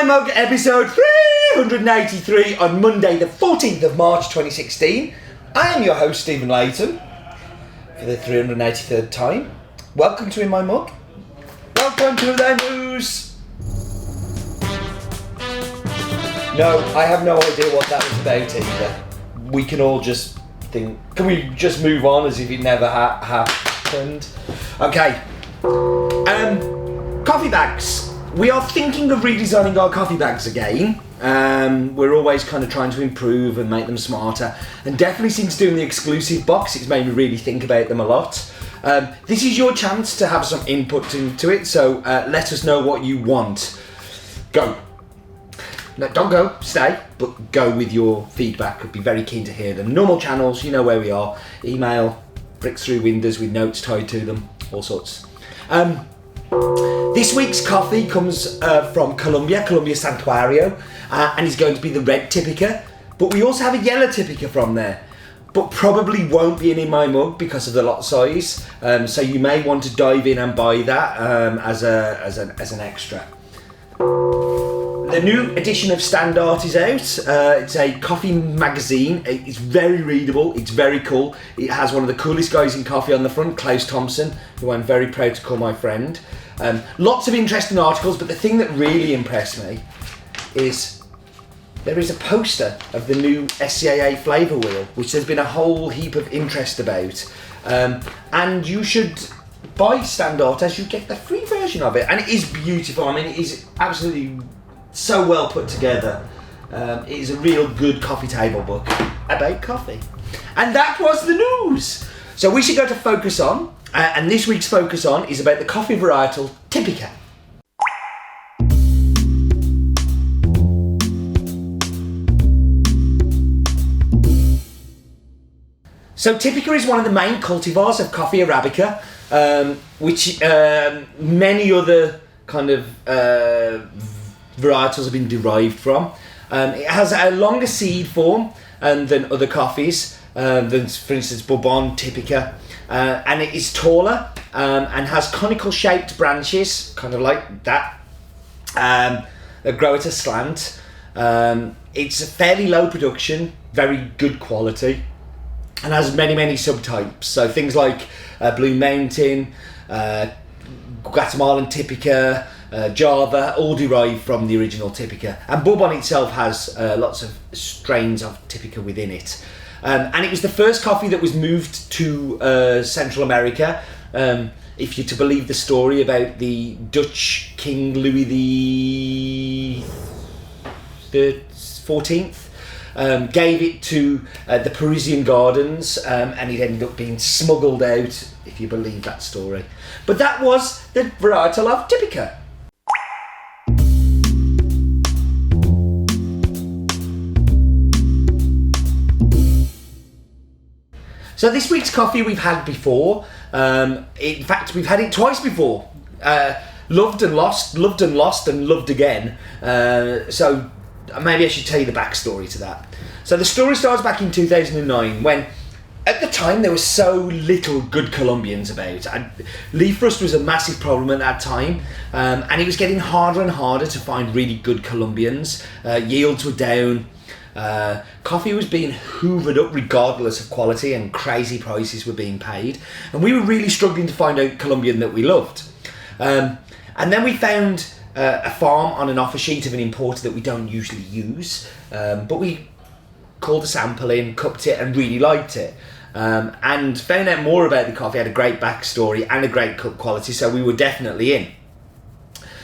Mug episode 383 on Monday the 14th of March 2016. I am your host Stephen Layton for the 383rd time. Welcome to In My Mug. Welcome to the news. No, I have no idea what that was about either. We can all just think, can we just move on as if it never happened? Okay. Coffee bags. We are thinking of redesigning our coffee bags again. We're always kind of trying to improve and make them smarter. And definitely since doing the exclusive box, it's made me really think about them a lot. This is your chance to have some input into it, so let us know what you want. Go. No, don't go, stay, but go with your feedback. I'd be very keen to hear them. Normal channels, you know where we are. Email, bricks through windows with notes tied to them, all sorts. This week's coffee comes from Colombia Santuario, and is going to be the red Typica. But we also have a yellow Typica from there, but probably won't be in my mug because of the lot size. So you may want to dive in and buy that as an extra. The new edition of Standard is out. It's a coffee magazine. It's very readable. It's very cool. It has one of the coolest guys in coffee on the front, Klaus Thompson, who I'm very proud to call my friend. Lots of interesting articles, but the thing that really impressed me is there is a poster of the new SCAA flavour wheel, which there's been a whole heap of interest about. And you should buy Standard as you get the free version of it. And it is beautiful. I mean, it is absolutely so well put together. It is a real good coffee table book about coffee. And that was the news. So we should go to Focus On. And this week's Focus On is about the coffee varietal Typica. So Typica is one of the main cultivars of coffee Arabica, which many other kind of varietals have been derived from. It has a longer seed form than other coffees, than for instance Bourbon, Typica, and it is taller and has conical shaped branches, kind of like that, that grow at a slant. It's a fairly low production, very good quality, and has many subtypes. So things like Blue Mountain, Guatemalan Typica, Java, all derived from the original Typica. And Bourbon itself has lots of strains of Typica within it. And it was the first coffee that was moved to Central America. If you're to believe the story about the Dutch King Louis the 14th, gave it to the Parisian gardens, and it ended up being smuggled out, if you believe that story. But that was the varietal of Typica. So this week's coffee we've had before. In fact, we've had it twice before. Loved and lost, and loved again. So maybe I should tell you the backstory to that. So the story starts back in 2009 when, at the time, there was so little good Colombians about. Leaf rust was a massive problem at that time, and it was getting harder and harder to find really good Colombians. Yields were down. Coffee was being hoovered up regardless of quality, and crazy prices were being paid, and we were really struggling to find a Colombian that we loved. And then we found a farm on an offer sheet of an importer that we don't usually use, but we called a sample in, cupped it, and really liked it, and found out more about the coffee. Had a great backstory and a great cup quality, so we were definitely in.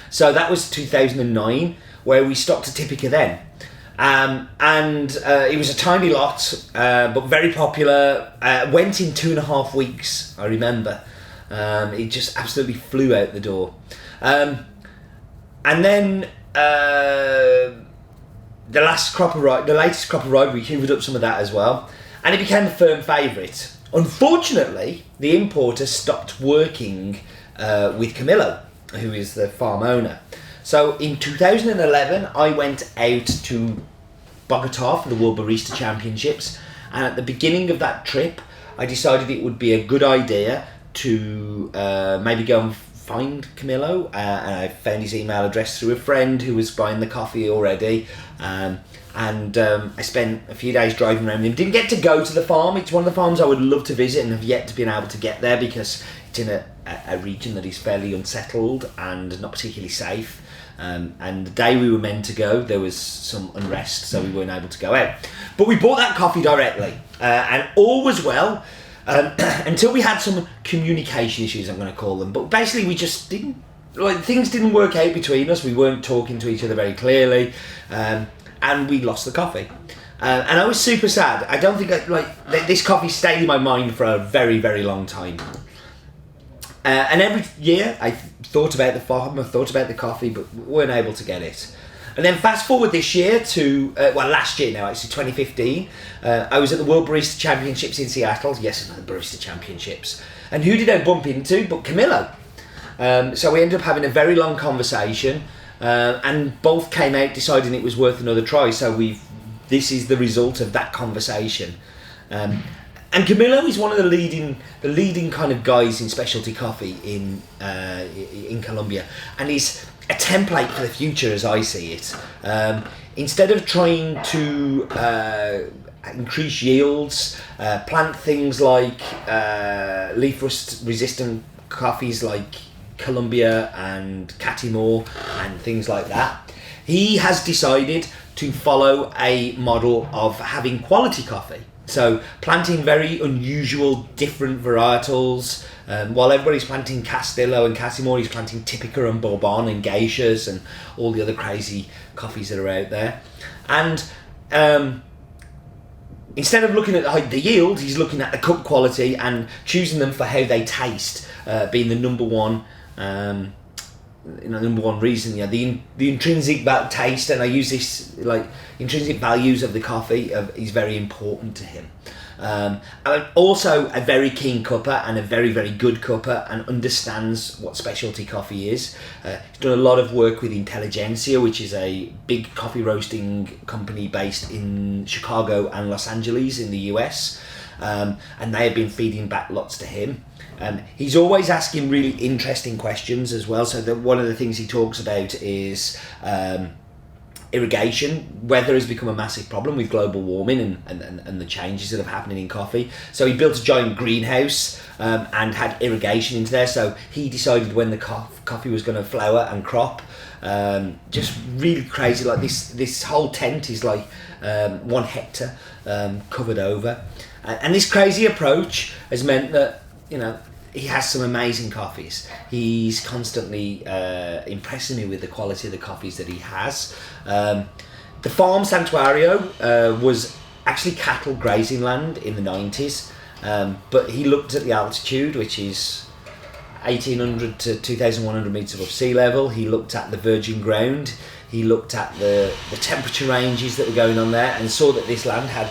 So that was 2009 where we stocked a Typica then. And it was a tiny lot, but very popular. Went in 2.5 weeks, I remember. It just absolutely flew out the door. And then the latest crop arrived. We hoovered up some of that as well, and it became a firm favourite. Unfortunately, the importer stopped working with Camillo, who is the farm owner. So in 2011, I went out to Bogota for the World Barista Championships, and at the beginning of that trip, I decided it would be a good idea to maybe go and find Camillo, and I found his email address through a friend who was buying the coffee already. I spent a few days driving around with him. Didn't get to go to the farm. It's one of the farms I would love to visit and have yet to been able to get there because it's in a region that is fairly unsettled and not particularly safe. And the day we were meant to go, there was some unrest, so we weren't able to go out. But we bought that coffee directly, and all was well until we had some communication issues, I'm going to call them. But basically, we just didn't, things didn't work out between us. We weren't talking to each other very clearly, and we lost the coffee. And I was super sad. I don't think this coffee stayed in my mind for a very, very long time. And every year I thought about the farm, I thought about the coffee, but weren't able to get it. And then fast forward this year to, last year now, actually 2015, I was at the World Barista Championships in Seattle. Yes, the Barista Championships. And who did I bump into but Camillo? So we ended up having a very long conversation, and both came out deciding it was worth another try. So this is the result of that conversation. And Camillo is one of the leading kind of guys in specialty coffee in Colombia, and he's a template for the future as I see it. Instead of trying to increase yields, plant things like leaf rust resistant coffees like Colombia and Catimor and things like that, he has decided to follow a model of having quality coffee. So planting very unusual, different varietals. While everybody's planting Castillo and Casimir, he's planting Typica and Bourbon and Geishas and all the other crazy coffees that are out there. And instead of looking at the yield, he's looking at the cup quality and choosing them for how they taste, being the number one reason. The intrinsic taste, and I use this, intrinsic values of the coffee is very important to him. And also a very keen cupper and a very, very good cupper, and understands what specialty coffee is. He's done a lot of work with Intelligentsia, which is a big coffee roasting company based in Chicago and Los Angeles in the US, and they have been feeding back lots to him. He's always asking really interesting questions as well. So one of the things he talks about is irrigation. Weather has become a massive problem with global warming and the changes that are happening in coffee. So he built a giant greenhouse and had irrigation into there. So he decided when the coffee was going to flower and crop. Just really crazy. Like this whole tent is like 1 hectare covered over. And this crazy approach has meant that, he has some amazing coffees. He's constantly impressing me with the quality of the coffees that he has. The farm Santuario was actually cattle grazing land in the 90s, but he looked at the altitude, which is 1,800 to 2,100 metres above sea level. He looked at the virgin ground. He looked at the temperature ranges that were going on there and saw that this land had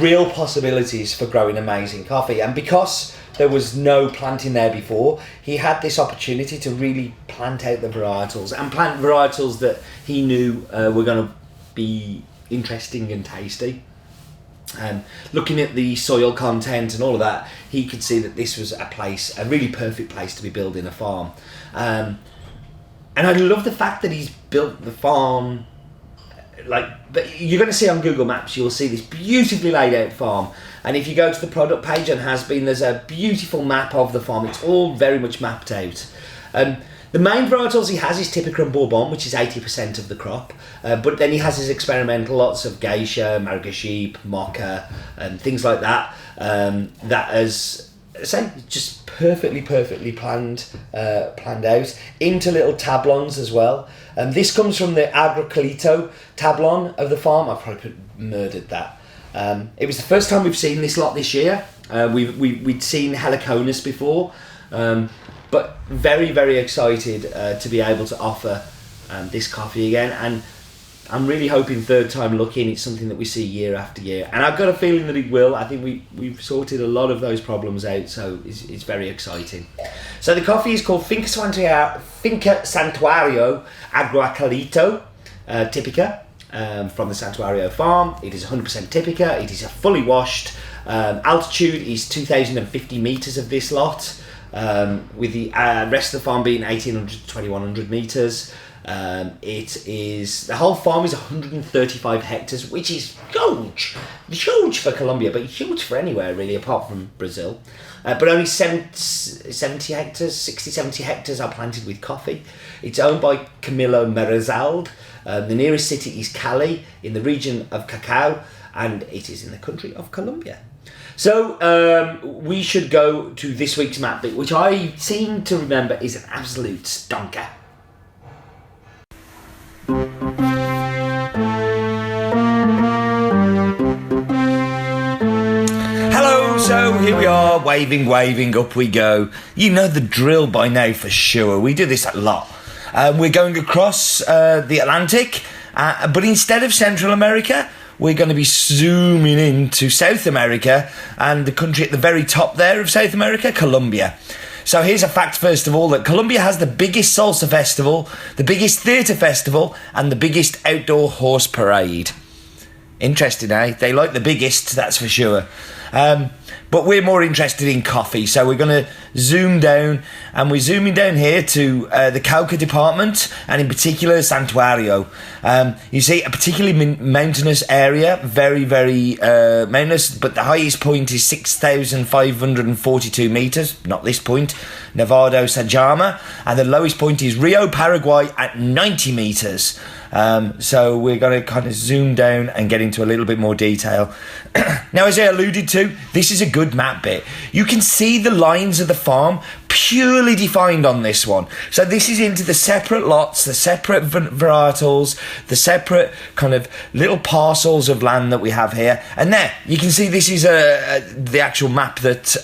real possibilities for growing amazing coffee. And because there was no planting there before, he had this opportunity to really plant out the varietals and plant varietals that he knew were going to be interesting and tasty. Looking at the soil content and all of that, he could see that this was a really perfect place to be building a farm. And I love the fact that he's built the farm but you're going to see on Google Maps, you'll see this beautifully laid out farm, and if you go to the product page on Has Been, there's a beautiful map of the farm. It's all very much mapped out. The main varietals he has is Typica and Bourbon, which is 80% of the crop, but then he has his experimental, lots of Geisha, Margaship, Mocha and things like that, that is just perfectly planned out into little tablons as well. This comes from the Aquacatillo tablon of the farm. I probably murdered that. It was the first time we've seen this lot this year. We'd seen Heliconus before, but very, very excited to be able to offer this coffee again. And I'm really hoping third time looking, it's something that we see year after year. And I've got a feeling that it will. I think we've sorted a lot of those problems out, so it's very exciting. So the coffee is called Finca Santuario Aquacatillo Typica from the Santuario farm. It is 100% Typica. It is a fully washed. Altitude is 2,050 metres of this lot. with the rest of the farm being 1,800 to 2,100 metres. The whole farm is 135 hectares, which is huge for Colombia, but huge for anywhere really, apart from Brazil. But only 70 hectares are planted with coffee. It's owned by Camilo Merizalde. The nearest city is Cali in the region of Cacao, and it is in the country of Colombia. So we should go to this week's map bit, which I seem to remember is an absolute stonker. Hello, so here we are, waving, up we go. You know the drill by now for sure. We do this a lot. We're going across the Atlantic, but instead of Central America, we're going to be zooming into South America and the country at the very top there of South America, Colombia. So here's a fact, first of all, that Colombia has the biggest salsa festival, the biggest theatre festival, and the biggest outdoor horse parade. Interesting, eh? They like the biggest, that's for sure. But we're more interested in coffee, so we're going to zoom down, and we're zooming down here to the Cauca department, and in particular Santuario. You see a particularly mountainous area, very mountainous, but the highest point is 6,542 metres, not this point, Nevado Sajama, and the lowest point is Rio Paraguay at 90 metres. So we're going to kind of zoom down and get into a little bit more detail. Now, as I alluded to, this is a good map bit. You can see the lines of the farm purely defined on this one. So this is into the separate lots, the separate varietals, the separate kind of little parcels of land that we have here. And there, you can see this is the actual map that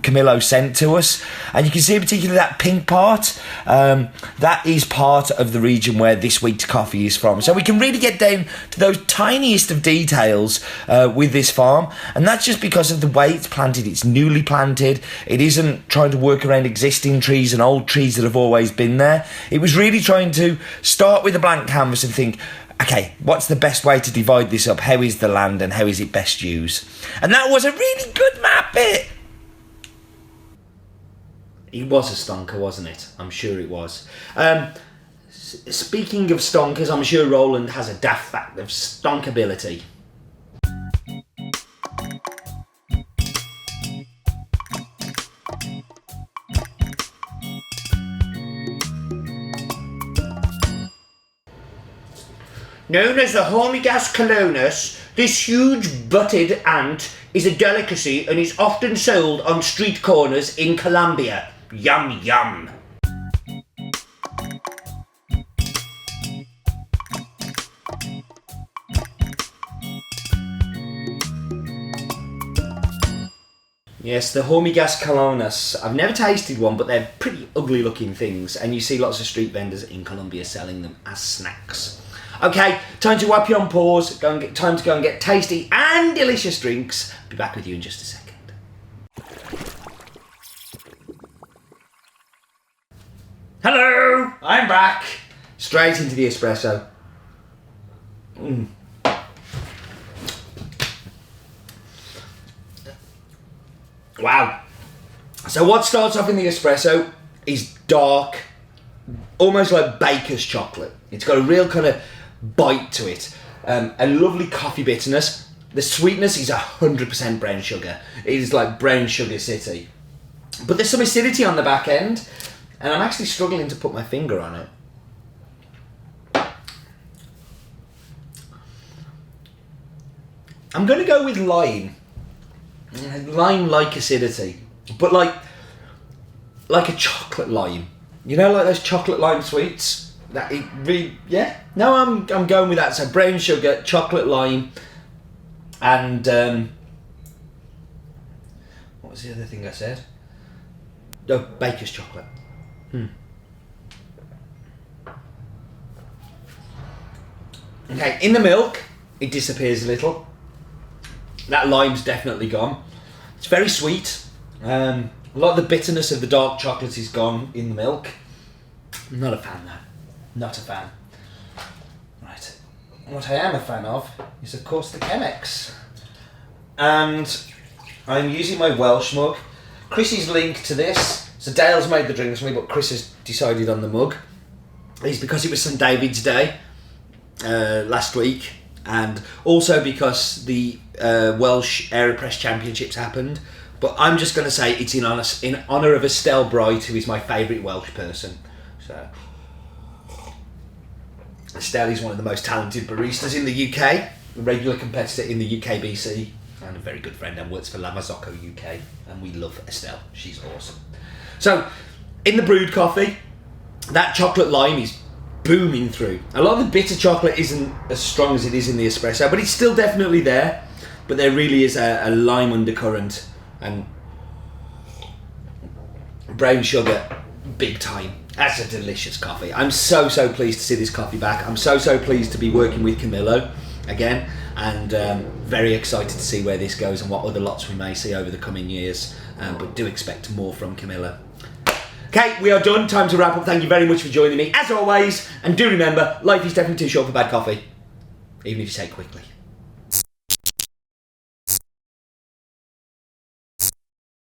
Camilo sent to us. And you can see particularly that pink part. That is part of the region where this week's coffee is from. So we can really get down to those tiniest of details with this farm. And that's just because of the way it's planted. It's newly planted. It isn't trying to work around existing trees and old trees that have always been there. It was really trying to start with a blank canvas and think, okay, what's the best way to divide this up? How is the land and how is it best used? And that was a really good map bit. It was a stonker, wasn't it? I'm sure it was. Speaking of stonkers, I'm sure Roland has a daft fact of stonkability. Known as the Hormigas colonus, this huge butted ant is a delicacy and is often sold on street corners in Colombia. Yum yum. Yes, the Hormigas colonus. I've never tasted one, but they're pretty ugly looking things, and you see lots of street vendors in Colombia selling them as snacks. Okay, time to wipe you on pause, time to go and get tasty and delicious drinks. Be back with you in just a second. Hello, I'm back. Straight into the espresso. Wow. So what starts off in the espresso is dark, almost like baker's chocolate. It's got a real kind of bite to it. A lovely coffee bitterness. The sweetness is 100% brown sugar. It is like brown sugar city. But there's some acidity on the back end, and I'm actually struggling to put my finger on it. I'm going to go with lime. Lime-like acidity, but like a chocolate lime. You know, like those chocolate lime sweets. That it really, yeah. No, I'm going with that. So brown sugar, chocolate lime, and what was the other thing I said? Oh, baker's chocolate. Okay, in the milk, it disappears a little. That lime's definitely gone. It's very sweet. A lot of the bitterness of the dark chocolate is gone in the milk. I'm not a fan though. Not a fan. Right. What I am a fan of is of course the Chemex. And I'm using my Welsh mug. Chrissy's link to this So Dale's made the drinks for me, but Chris has decided on the mug. It's because it was St David's Day last week, and also because the Welsh Aeropress Championships happened. But I'm just going to say it's in honour of Estelle Bright, who is my favourite Welsh person. So Estelle is one of the most talented baristas in the UK, a regular competitor in the UKBC, and a very good friend, and works for La Marzocco UK, and we love Estelle. She's awesome. So, in the brewed coffee, that chocolate lime is booming through. A lot of the bitter chocolate isn't as strong as it is in the espresso, but it's still definitely there. But there really is a lime undercurrent, and brown sugar, big time. That's a delicious coffee. I'm so pleased to see this coffee back. I'm so pleased to be working with Camillo again, and very excited to see where this goes and what other lots we may see over the coming years. But do expect more from Camillo. Okay, we are done. Time to wrap up. Thank you very much for joining me, as always. And do remember, life is definitely too short for bad coffee, even if you say it quickly.